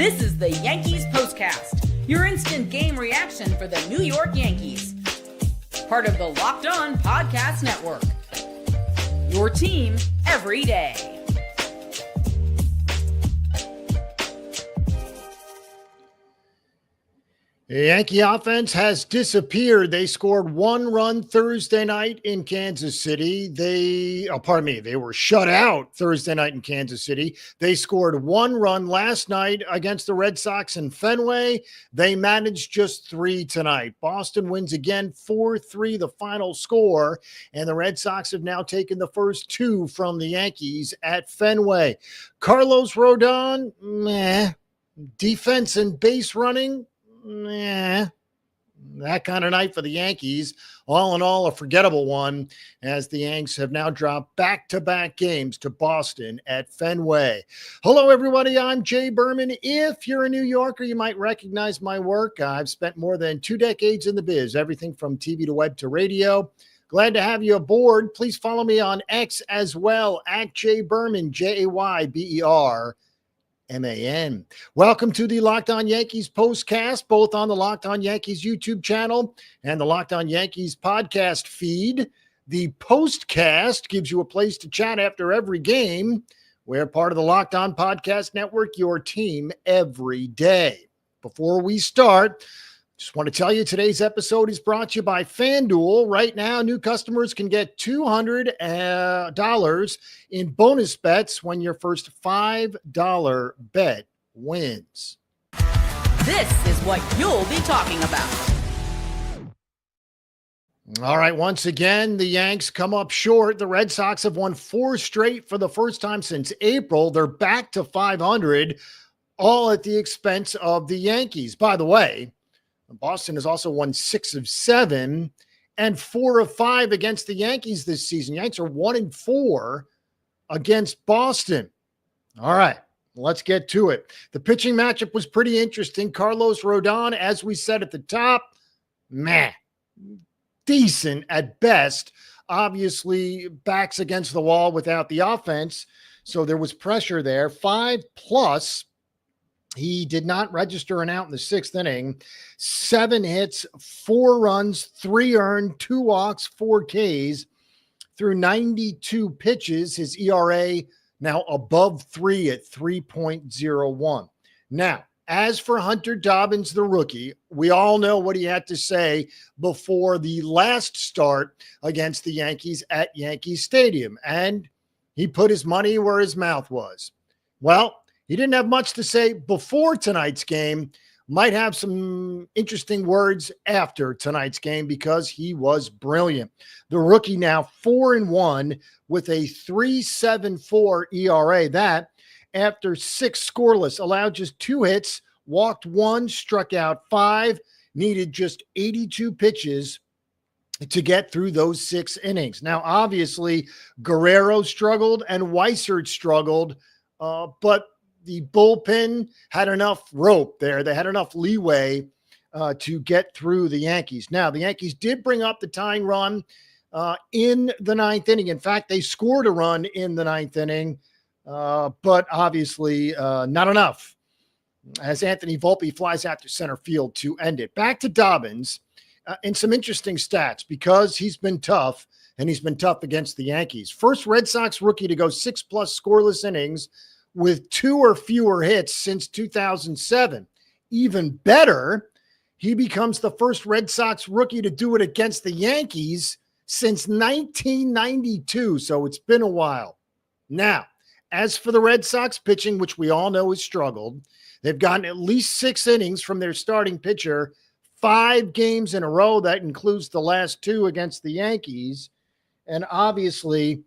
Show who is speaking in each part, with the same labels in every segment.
Speaker 1: This is the Yankees Postcast, your instant game reaction for the New York Yankees. Part of the Locked On Podcast Network. Your team every day.
Speaker 2: The Yankee offense has disappeared. They scored one run Thursday night in Kansas City. They were shut out Thursday night in Kansas City. They scored one run last night against the Red Sox in Fenway. They managed just three tonight. Boston wins again, 4-3 the final score, and the Red Sox have now taken the first two from the Yankees at Fenway. Carlos Rodon, meh. Defense and base running, that kind of night for the Yankees. All in all, a forgettable one, as the Yanks have now dropped back-to-back games to Boston at Fenway. Hello, everybody. I'm Jay Berman. If you're a New Yorker, you might recognize my work. I've spent more than 2 decades in the biz, everything from TV to web to radio. Glad to have you aboard. Please follow me on X as well, at Jay Berman, Jayberman. Welcome to the Locked On Yankees Postcast, both on the Locked On Yankees YouTube channel and the Locked On Yankees podcast feed. The Postcast gives you a place to chat after every game. We're part of the Locked On Podcast Network, your team every day. Before we start, just want to tell you today's episode is brought to you by FanDuel. Right now, new customers can get $200 in bonus bets when your first $5 bet wins.
Speaker 1: This is what you'll be talking about.
Speaker 2: All right, once again, the Yanks come up short. The Red Sox have won 4 straight for the first time since April. They're back to 500, all at the expense of the Yankees. By the way, Boston has also won 6 of 7 and 4 of 5 against the Yankees this season. Yanks are 1-4 against Boston. All right, let's get to it. The pitching matchup was pretty interesting. Carlos Rodon, as we said at the top, decent at best. Obviously, backs against the wall without the offense, so there was pressure there. 5+. He did not register an out in the 6th inning. 7 hits, 4 runs, 3 earned, 2 walks, 4 Ks through 92 pitches. His ERA now above 3 at 3.01. Now, as for Hunter Dobbins, the rookie, we all know what he had to say before the last start against the Yankees at Yankee Stadium, and he put his money where his mouth was. Well, he didn't have much to say before tonight's game. Might have some interesting words after tonight's game because he was brilliant. The rookie now 4-1 with a 3.74 ERA. That after 6 scoreless, allowed just 2 hits, walked 1, struck out 5, needed just 82 pitches to get through those 6 innings. Now, obviously, Guerrero struggled and Weissert struggled, but the bullpen had enough rope there. They had enough leeway to get through the Yankees. Now, the Yankees did bring up the tying run in the 9th inning. In fact, they scored a run in the 9th inning, but obviously not enough, as Anthony Volpe flies out to center field to end it. Back to Dobbins and some interesting stats because he's been tough, and he's been tough against the Yankees. First Red Sox rookie to go 6+ scoreless innings with 2 or fewer hits since 2007. Even better, he becomes the first Red Sox rookie to do it against the Yankees since 1992, so it's been a while. Now, as for the Red Sox pitching, which we all know has struggled, they've gotten at least 6 innings from their starting pitcher, 5 games in a row. That includes the last 2 against the Yankees, and obviously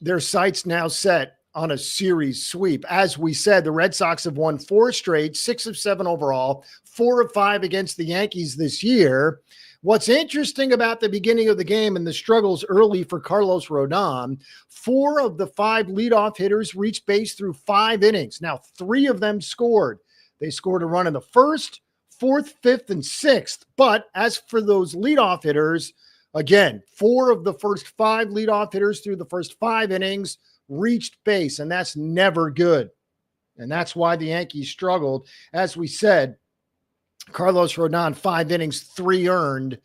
Speaker 2: their sights now set on a series sweep. As we said, the Red Sox have won 4 straight, 6 of 7 overall, 4 of 5 against the Yankees this year. What's interesting about the beginning of the game and the struggles early for Carlos Rodon, 4 of the 5 leadoff hitters reached base through 5 innings. Now, 3 of them scored. They scored a run in the 1st, 4th, 5th, and 6th. But as for those leadoff hitters, again, 4 of the first 5 leadoff hitters through the first 5 innings reached base, and that's never good. And that's why the Yankees struggled. As we said, Carlos Rodon, 5 innings, 3 earned,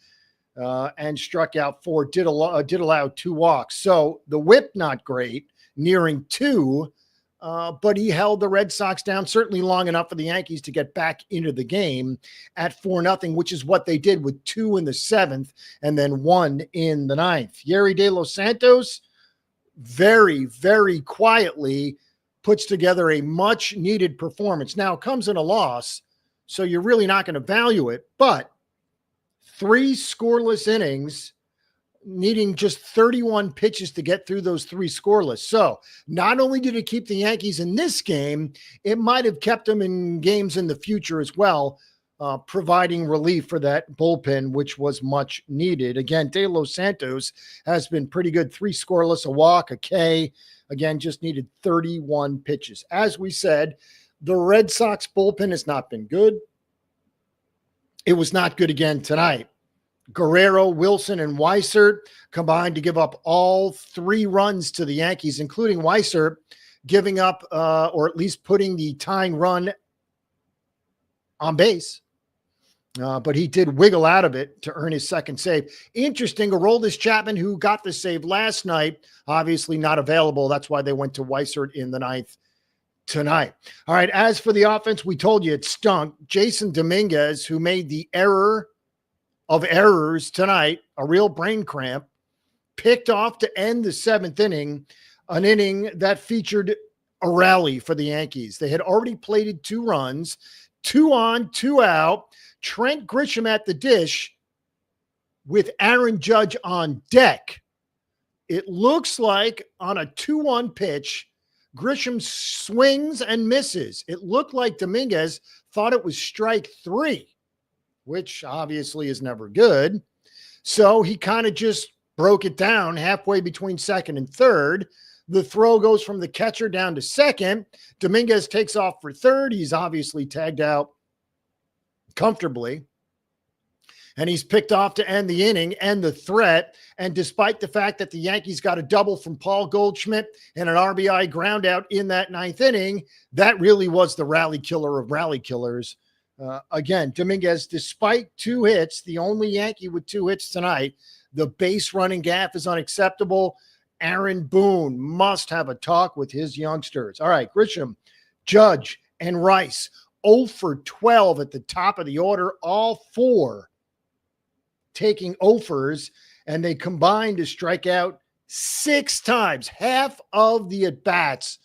Speaker 2: and struck out 4, did allow 2 walks. So the whip, not great, nearing 2, but he held the Red Sox down certainly long enough for the Yankees to get back into the game at 4-0, which is what they did with 2 in the 7th and then 1 in the 9th. Yerry De Los Santos, very, very quietly puts together a much-needed performance. Now, it comes in a loss, so you're really not going to value it, but 3 scoreless innings, needing just 31 pitches to get through those 3 scoreless. So not only did it keep the Yankees in this game, it might have kept them in games in the future as well, providing relief for that bullpen, which was much needed. Again, De Los Santos has been pretty good. 3 scoreless, a walk, a K. Again, just needed 31 pitches. As we said, the Red Sox bullpen has not been good. It was not good again tonight. Guerrero, Wilson, and Weissert combined to give up all 3 runs to the Yankees, including Weissert giving up or at least putting the tying run on base. But he did wiggle out of it to earn his second save. Interesting, Aroldis Chapman, who got the save last night, obviously not available. That's why they went to Weissert in the 9th tonight. All right, as for the offense, we told you it stunk. Jason Dominguez, who made the error of errors tonight, a real brain cramp, picked off to end the 7th inning, an inning that featured a rally for the Yankees. They had already plated 2 runs, 2 on, 2 out. Trent Grisham at the dish with Aaron Judge on deck. It looks like on a 2-1 pitch, Grisham swings and misses. It looked like Dominguez thought it was strike 3, which obviously is never good. So he kind of just broke it down halfway between second and third. The throw goes from the catcher down to second. Dominguez takes off for third. He's obviously tagged out comfortably. And he's picked off to end the inning and the threat. And despite the fact that the Yankees got a double from Paul Goldschmidt and an RBI ground out in that 9th inning, that really was the rally killer of rally killers. Again, Dominguez, despite 2 hits, the only Yankee with 2 hits tonight, the base running gaffe is unacceptable. Aaron Boone must have a talk with his youngsters. All right, Grisham, Judge, and Rice, 0 for 12 at the top of the order, all 4 taking offers, and they combined to strike out 6 times. Half of the at-bats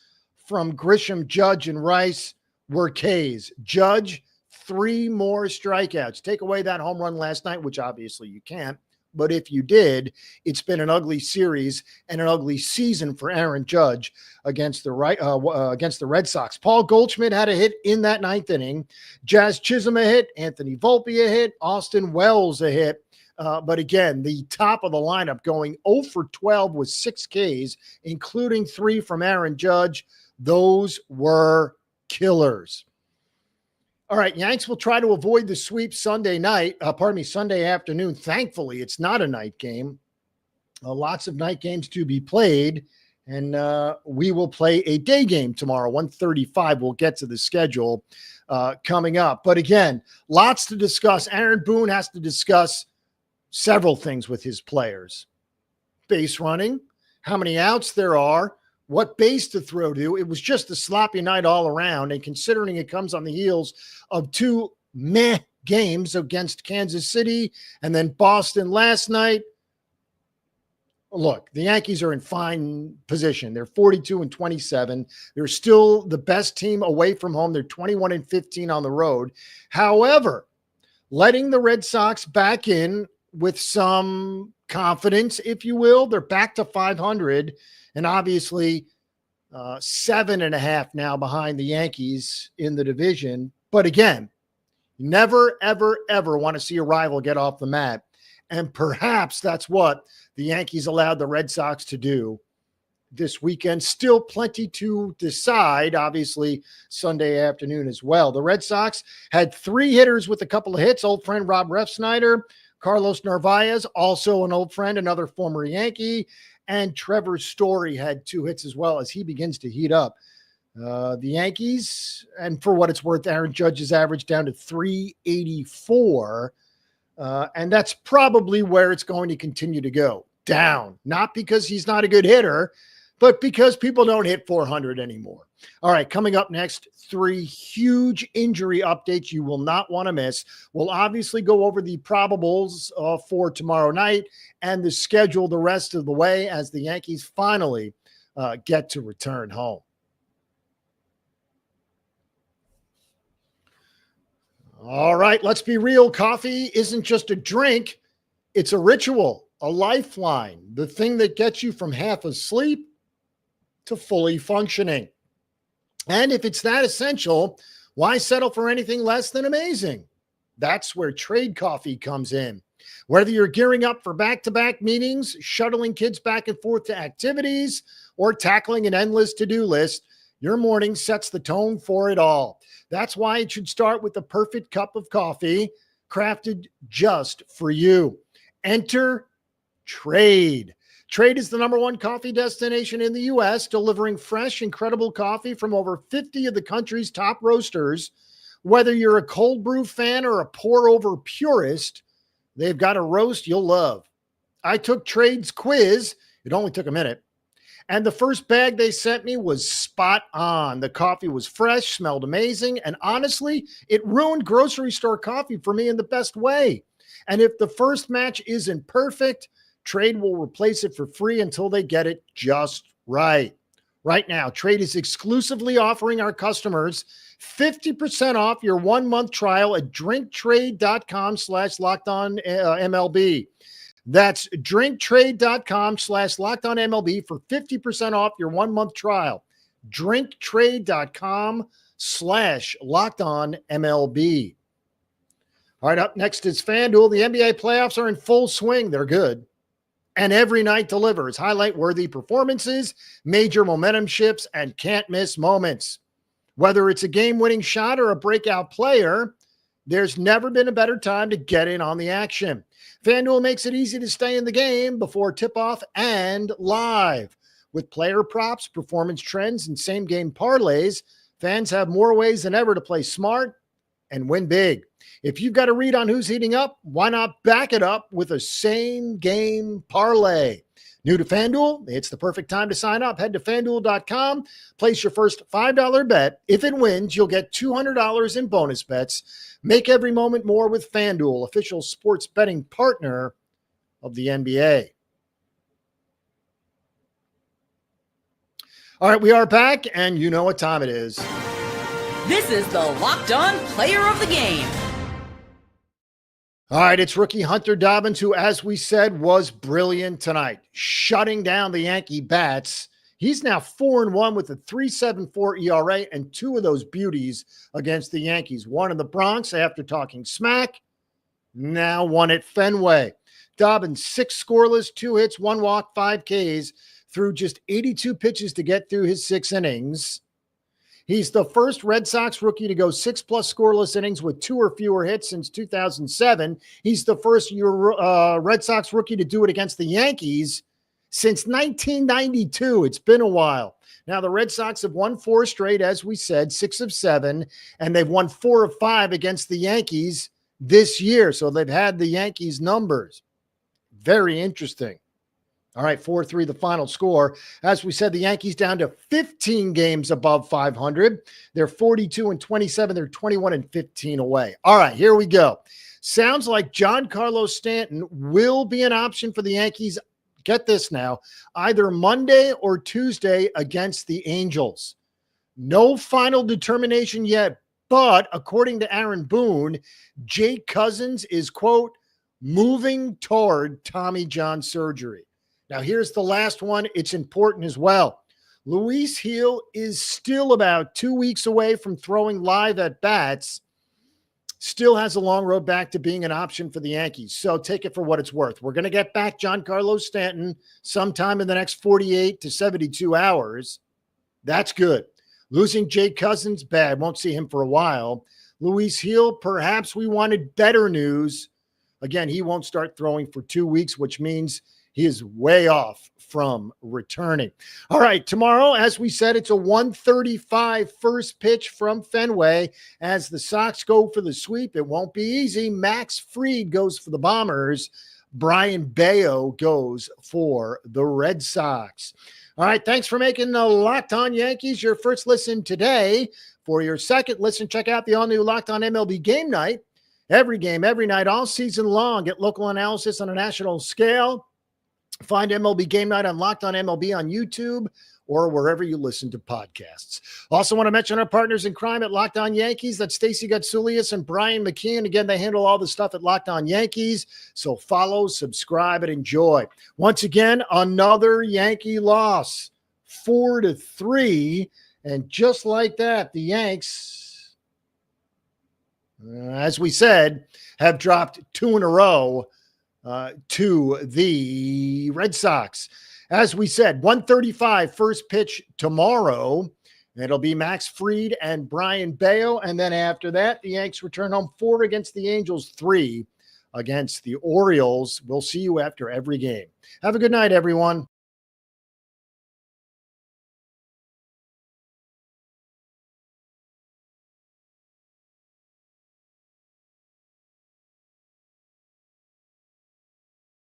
Speaker 2: from Grisham, Judge, and Rice were Ks. Judge, 3 more strikeouts. Take away that home run last night, which obviously you can't. But if you did, it's been an ugly series and an ugly season for Aaron Judge against the Red Sox. Paul Goldschmidt had a hit in that 9th inning. Jazz Chisholm a hit. Anthony Volpe a hit. Austin Wells a hit. But again, the top of the lineup going 0 for 12 with 6 Ks, including 3 from Aaron Judge. Those were killers. All right, Yanks will try to avoid the sweep Sunday afternoon. Thankfully, it's not a night game. Lots of night games to be played, and we will play a day game tomorrow, 1:35. We'll get to the schedule coming up. But again, lots to discuss. Aaron Boone has to discuss several things with his players. Base running, how many outs there are, what base to throw to. It was just a sloppy night all around. And considering it comes on the heels of 2 meh games against Kansas City and then Boston last night, look, the Yankees are in fine position. They're 42-27. They're still the best team away from home. They're 21-15 on the road. However, letting the Red Sox back in with some confidence, if you will, they're back to 500. And obviously 7.5 now behind the Yankees in the division. But again, never, ever, ever want to see a rival get off the mat. And perhaps that's what the Yankees allowed the Red Sox to do this weekend. Still plenty to decide, obviously, Sunday afternoon as well. The Red Sox had 3 hitters with a couple of hits. Old friend Rob Refsnyder, Carlos Narvaez, also an old friend, another former Yankee, and Trevor Story had 2 hits as well as he begins to heat up. The Yankees, and for what it's worth, Aaron Judge's average down to 384. And that's probably where it's going to continue to go down, not because he's not a good hitter, but because people don't hit 400 anymore. All right, coming up next, 3 huge injury updates you will not want to miss. We'll obviously go over the probables for tomorrow night and the schedule the rest of the way as the Yankees finally get to return home. All right, let's be real. Coffee isn't just a drink. It's a ritual, a lifeline, the thing that gets you from half asleep to fully functioning. And if it's that essential, why settle for anything less than amazing? That's where Trade Coffee comes in. Whether you're gearing up for back-to-back meetings, shuttling kids back and forth to activities, or tackling an endless to-do list, your morning sets the tone for it all. That's why it should start with the perfect cup of coffee crafted just for you. Enter Trade. Trade is the #1 coffee destination in the U.S., delivering fresh, incredible coffee from over 50 of the country's top roasters. Whether you're a cold brew fan or a pour-over purist, they've got a roast you'll love. I took Trade's quiz. It only took a minute. And the first bag they sent me was spot on. The coffee was fresh, smelled amazing, and honestly, it ruined grocery store coffee for me in the best way. And if the first match isn't perfect, Trade will replace it for free until they get it just right. Right now, Trade is exclusively offering our customers 50% off your 1-month trial at drinktrade.com/lockedonmlb. That's drinktrade.com/lockedonmlb for 50% off your 1-month trial. drinktrade.com/lockedonmlb. All right, up next is FanDuel. The NBA playoffs are in full swing. They're good. And every night delivers highlight-worthy performances, major momentum shifts, and can't-miss moments. Whether it's a game-winning shot or a breakout player, there's never been a better time to get in on the action. FanDuel makes it easy to stay in the game before tip-off and live. With player props, performance trends, and same-game parlays, fans have more ways than ever to play smart and win big. If you've got a read on who's heating up, why not back it up with a same-game parlay? New to FanDuel? It's the perfect time to sign up. Head to FanDuel.com, place your first $5 bet. If it wins, you'll get $200 in bonus bets. Make every moment more with FanDuel, official sports betting partner of the NBA. All right, we are back, and you know what time it is.
Speaker 1: This is the Locked On Player of the Game.
Speaker 2: All right, it's rookie Hunter Dobbins, who, as we said, was brilliant tonight, shutting down the Yankee bats. He's now 4-1 with a 3.74 ERA and 2 of those beauties against the Yankees. 1 in the Bronx after talking smack, now 1 at Fenway. Dobbins, 6 scoreless, 2 hits, 1 walk, 5 Ks through just 82 pitches to get through his 6 innings. He's the first Red Sox rookie to go 6+ scoreless innings with 2 or fewer hits since 2007. He's the first Red Sox rookie to do it against the Yankees since 1992. It's been a while. Now, the Red Sox have won 4 straight, as we said, 6 of 7, and they've won 4 of 5 against the Yankees this year. So they've had the Yankees numbers. Very interesting. All right, 4-3 the final score. As we said, the Yankees down to 15 games above 500. They're 42-27. They're 21-15 away. All right, here we go. Sounds like Giancarlo Stanton will be an option for the Yankees. Get this now, either Monday or Tuesday against the Angels. No final determination yet, but according to Aaron Boone, Jake Cousins is, quote, moving toward Tommy John surgery. Now, here's the last one. It's important as well. Luis Gil is still about 2 weeks away from throwing live at bats. Still has a long road back to being an option for the Yankees. So take it for what it's worth. We're going to get back Giancarlo Stanton sometime in the next 48 to 72 hours. That's good. Losing Jake Cousins, bad. Won't see him for a while. Luis Gil, perhaps we wanted better news. Again, he won't start throwing for 2 weeks, which means he is way off from returning. All right, tomorrow, as we said, it's a 1:35 first pitch from Fenway as the Sox go for the sweep. It won't be easy. Max Fried goes for the Bombers. Brian Bayo goes for the Red Sox. All right, thanks for making the Locked On Yankees your first listen today. For your second listen, check out the all-new Locked On MLB Game Night. Every game, every night, all season long. Get local analysis on a national scale. Find MLB Game Night on Locked On MLB on YouTube or wherever you listen to podcasts. Also want to mention our partners in crime at Locked On Yankees. That's Stacey Gotsulias and Brian McKeon. Again, they handle all the stuff at Locked On Yankees. So follow, subscribe, and enjoy. Once again, another Yankee loss, 4-3. And just like that, the Yanks, as we said, have dropped 2 in a row to the Red Sox. As we said, 1:35 first pitch tomorrow. It'll be Max Fried and Brian Bayo. And then after that, the Yanks return home 4 against the Angels, 3 against the Orioles. We'll see you after every game. Have a good night, everyone.